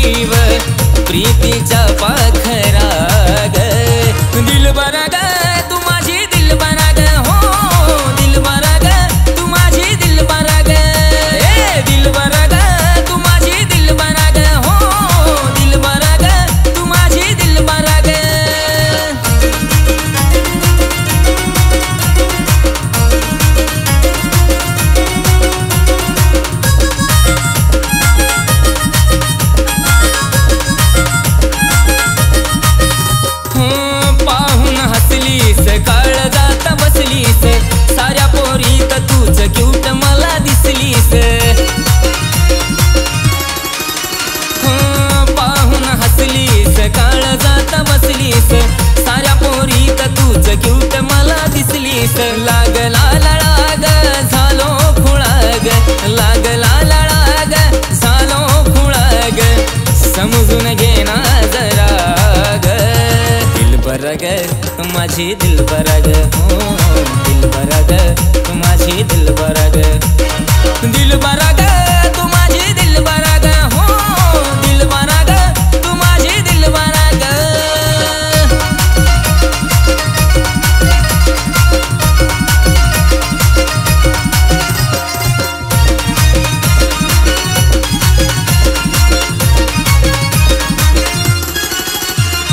जीव प्रीतीचा पाखरा ग दिलबरा ग तू माझी दिलबरा ग हो दिलबरा ग तू माझी दिलबरा ग ए दिलबरा ग तू माझी दिलबरा ग हो दिलबरा ग तू माझी दिलबरा ग काळजात बसलीस साऱ्या पोरीत तूच क्यूट मला दिसलीस पाहून हसलीस काळजात बसलीस साऱ्या पोरीत तूच क्यूट मला दिसलीस लागला लळाग झालो खुळाग लागला लळाग झालो खुळाग समजून घे ना जरा ग दिलबरा ग माझी दिलबरा ग हो दिलबरा ग तू माझी दिलबरा ग दिलबरा ग तू माझी दिलबरा ग हो दिलबरा ग तू माझी दिलबरा ग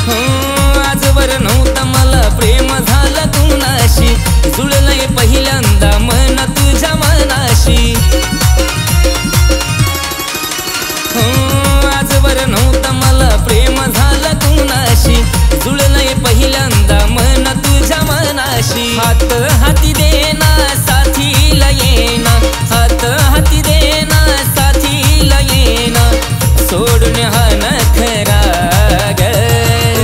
आजवर नव्हतं मला प्रेम झालं कुणाशी जुळलंय पहिल्यांदा मन तुझ्या मनाशी आजवर नव्हतं मला प्रेम झालं कुणाशी जुळलंय पहिल्यांदा मन तुझ्या मनाशी हात हाती देना साथीला येना हात हाती देना साथीला येना सोडून हा नखरा ग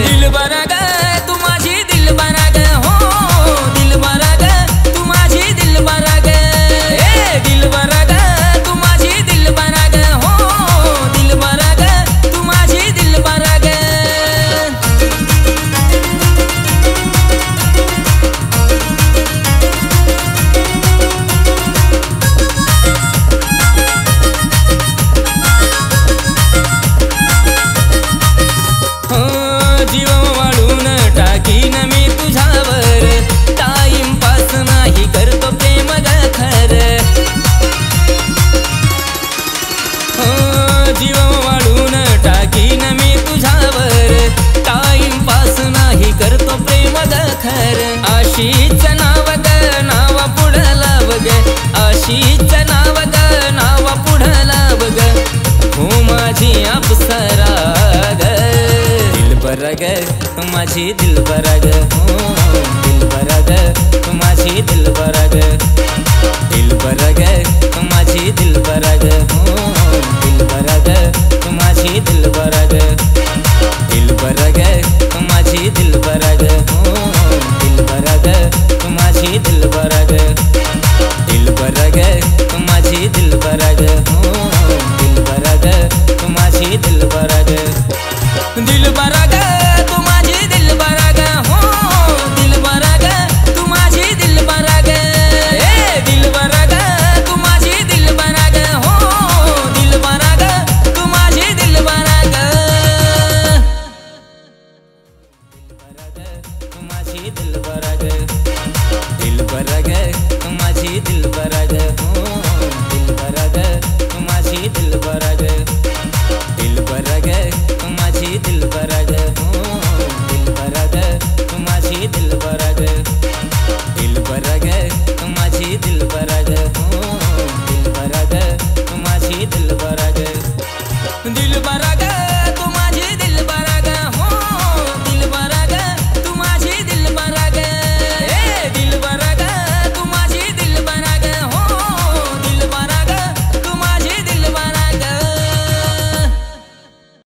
दिलबरा ग तू माझी दिलबरा ग हो दिलबरा ग तू माझी दिलबरा ग ए दिलबरा ग तू माझी दिलबरा ग हो दिलबरा ग तू माझी दिलबरा ग जीव वाळून टाकीन मी तुझ्यावर टाइमपास नाही करतो प्रेम ग खर जीव वाळून टाकीन मी तुझ्यावर टाइमपास नाही करतो प्रेम ग खर आशीच नाव ग नाव पुढं लाव ग आशीच नाव ग नाव पुढं लाव ग हो माझी अप्सरा ग दिलबरा ग तू माझी दिलबरा ग हो दिलबरा ग तू माझी दिलबरा ग